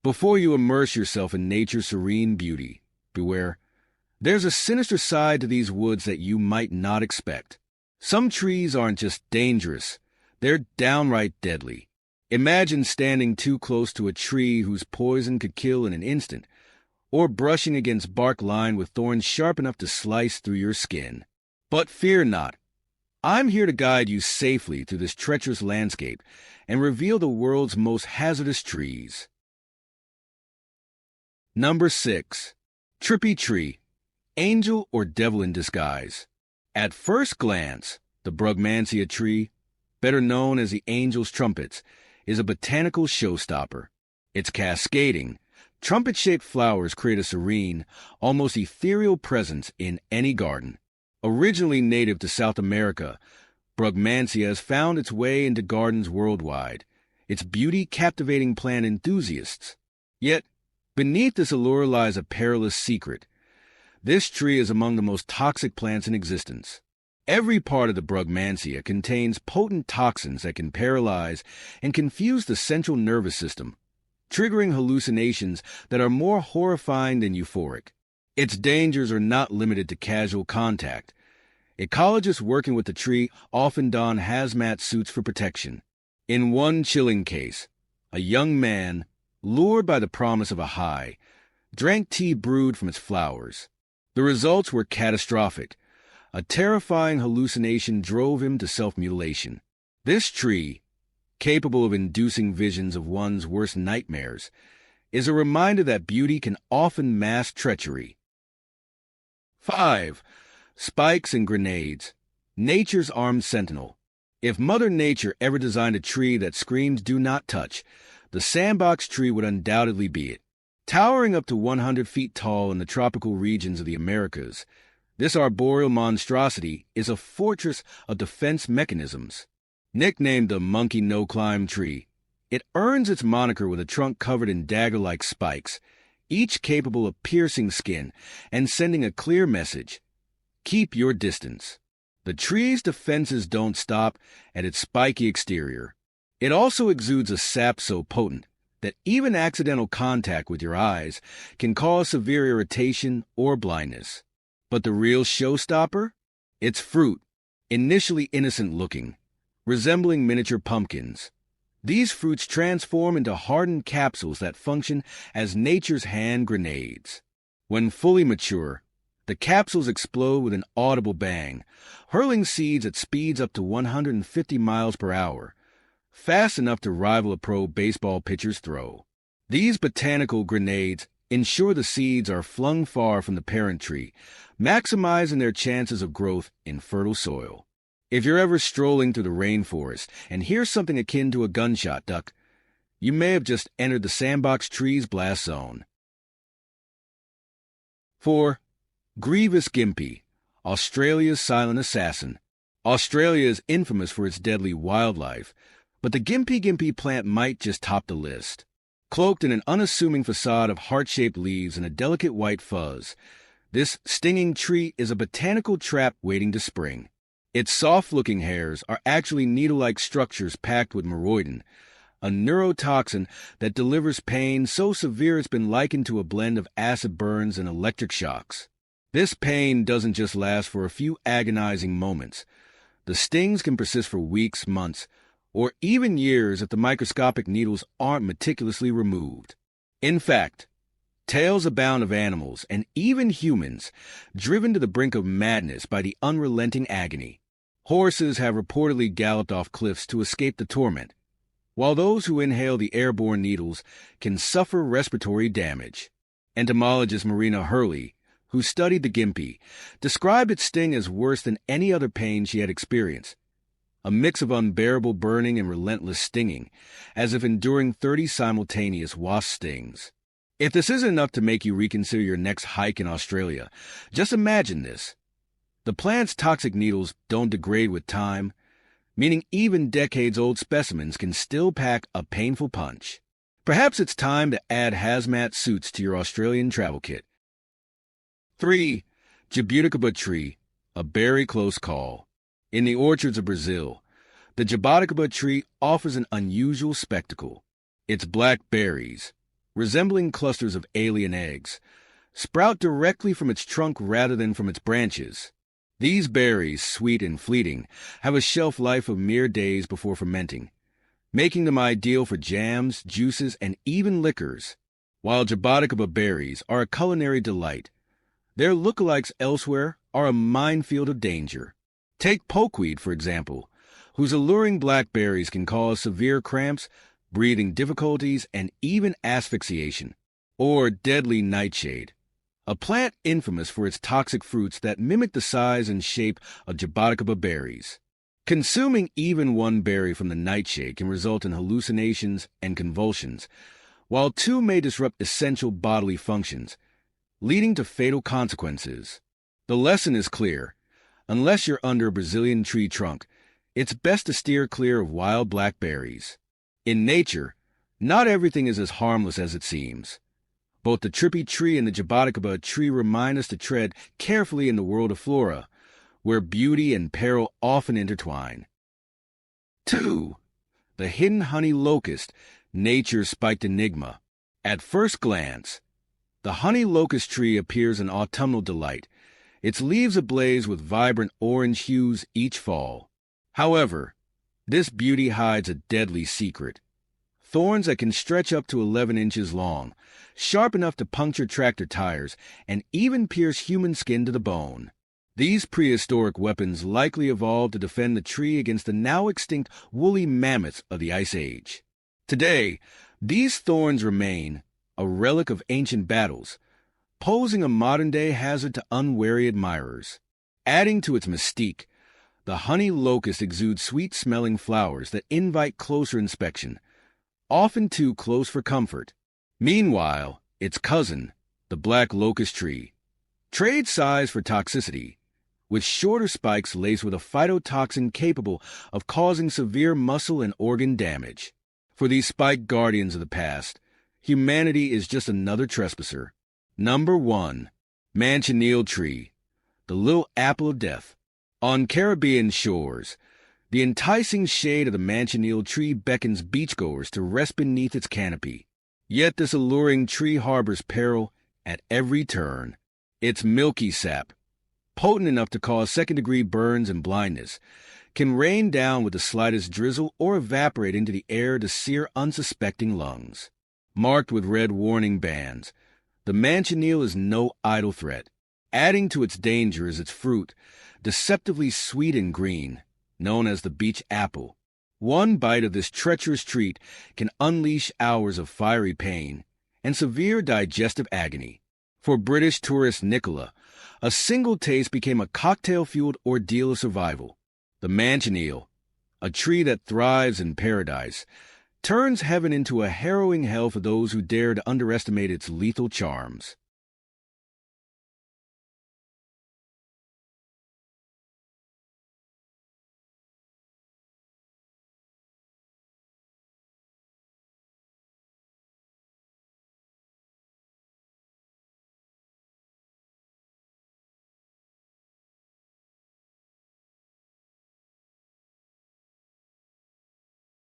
Before you immerse yourself in nature's serene beauty, beware. There's a sinister side to these woods that you might not expect. Some trees aren't just dangerous, they're downright deadly. Imagine standing too close to a tree whose poison could kill in an instant, or brushing against bark lined with thorns sharp enough to slice through your skin. But fear not. I'm here to guide you safely through this treacherous landscape and reveal the world's most hazardous trees. Number 6. Trippy Tree, Angel or Devil in Disguise. At first glance, the Brugmansia tree, better known as the Angel's Trumpets, is a botanical showstopper. Its cascading, trumpet-shaped flowers create a serene, almost ethereal presence in any garden. Originally native to South America, Brugmansia has found its way into gardens worldwide, its beauty captivating plant enthusiasts. Yet, beneath this allure lies a perilous secret. This tree is among the most toxic plants in existence. Every part of the Brugmansia contains potent toxins that can paralyze and confuse the central nervous system, triggering hallucinations that are more horrifying than euphoric. Its dangers are not limited to casual contact. Ecologists working with the tree often don hazmat suits for protection. In one chilling case, a young man, lured by the promise of a high, drank tea brewed from its flowers. The results were catastrophic. A terrifying hallucination drove him to self-mutilation. This tree, capable of inducing visions of one's worst nightmares, is a reminder that beauty can often mask treachery. 5. Spikes and Grenades, Nature's Armed Sentinel. If Mother Nature ever designed a tree that screamed "do not touch," the sandbox tree would undoubtedly be it. Towering up to 100 feet tall in the tropical regions of the Americas, this arboreal monstrosity is a fortress of defense mechanisms. Nicknamed the monkey no-climb tree, it earns its moniker with a trunk covered in dagger-like spikes, each capable of piercing skin and sending a clear message: keep your distance. The tree's defenses don't stop at its spiky exterior. It also exudes a sap so potent that even accidental contact with your eyes can cause severe irritation or blindness. But the real showstopper? Its fruit, initially innocent-looking, resembling miniature pumpkins. These fruits transform into hardened capsules that function as nature's hand grenades. When fully mature, the capsules explode with an audible bang, hurling seeds at speeds up to 150 miles per hour, fast enough to rival a pro baseball pitcher's throw. These botanical grenades ensure the seeds are flung far from the parent tree, maximizing their chances of growth in fertile soil. If you're ever strolling through the rainforest and hear something akin to a gunshot duck, you may have just entered the sandbox tree's blast zone. 4. Grievous Gympie, Australia's silent assassin. Australia is infamous for its deadly wildlife, but the Gympie plant might just top the list. Cloaked in an unassuming facade of heart-shaped leaves and a delicate white fuzz, this stinging tree is a botanical trap waiting to spring. Its soft-looking hairs are actually needle-like structures packed with moroidin, a neurotoxin that delivers pain so severe it's been likened to a blend of acid burns and electric shocks. This pain doesn't just last for a few agonizing moments. The stings can persist for weeks, months, or even years if the microscopic needles aren't meticulously removed. In fact, tales abound of animals, and even humans, driven to the brink of madness by the unrelenting agony. Horses have reportedly galloped off cliffs to escape the torment, while those who inhale the airborne needles can suffer respiratory damage. Entomologist Marina Hurley, who studied the Gympie, described its sting as worse than any other pain she had experienced. A mix of unbearable burning and relentless stinging, as if enduring 30 simultaneous wasp stings. If this isn't enough to make you reconsider your next hike in Australia, just imagine this. The plant's toxic needles don't degrade with time, meaning even decades-old specimens can still pack a painful punch. Perhaps it's time to add hazmat suits to your Australian travel kit. 3. Jabuticaba Tree, a very close call. In the orchards of Brazil, the Jabuticaba tree offers an unusual spectacle. Its black berries, resembling clusters of alien eggs, sprout directly from its trunk rather than from its branches. These berries, sweet and fleeting, have a shelf life of mere days before fermenting, making them ideal for jams, juices, and even liquors. While Jabuticaba berries are a culinary delight, their lookalikes elsewhere are a minefield of danger. Take pokeweed, for example, whose alluring blackberries can cause severe cramps, breathing difficulties, and even asphyxiation. Or deadly nightshade, a plant infamous for its toxic fruits that mimic the size and shape of Jabuticaba berries. Consuming even one berry from the nightshade can result in hallucinations and convulsions, while two may disrupt essential bodily functions, leading to fatal consequences. The lesson is clear. Unless you're under a Brazilian tree trunk, it's best to steer clear of wild blackberries. In nature, not everything is as harmless as it seems. Both the Trippy tree and the Jabuticaba tree remind us to tread carefully in the world of flora, where beauty and peril often intertwine. 2. The hidden honey locust, nature's spiked enigma. At first glance, the honey locust tree appears an autumnal delight, its leaves ablaze with vibrant orange hues each fall. However, this beauty hides a deadly secret. Thorns that can stretch up to 11 inches long, sharp enough to puncture tractor tires, and even pierce human skin to the bone. These prehistoric weapons likely evolved to defend the tree against the now extinct woolly mammoths of the Ice Age. Today, these thorns remain a relic of ancient battles, posing a modern-day hazard to unwary admirers. Adding to its mystique, the honey locust exudes sweet-smelling flowers that invite closer inspection, often too close for comfort. Meanwhile, its cousin, the black locust tree, trades size for toxicity, with shorter spikes laced with a phytotoxin capable of causing severe muscle and organ damage. For these spiked guardians of the past, humanity is just another trespasser. Number 1. Manchineel tree, the little apple of death. On Caribbean shores, the enticing shade of the Manchineel tree beckons beachgoers to rest beneath its canopy. Yet this alluring tree harbors peril at every turn. Its milky sap, potent enough to cause second-degree burns and blindness, can rain down with the slightest drizzle or evaporate into the air to sear unsuspecting lungs. Marked with red warning bands, the Manchineel is no idle threat. Adding to its danger is its fruit, deceptively sweet and green, known as the beach apple. One bite of this treacherous treat can unleash hours of fiery pain and severe digestive agony. For British tourist Nicola, a single taste became a cocktail-fueled ordeal of survival. The Manchineel, a tree that thrives in paradise, turns heaven into a harrowing hell for those who dare to underestimate its lethal charms.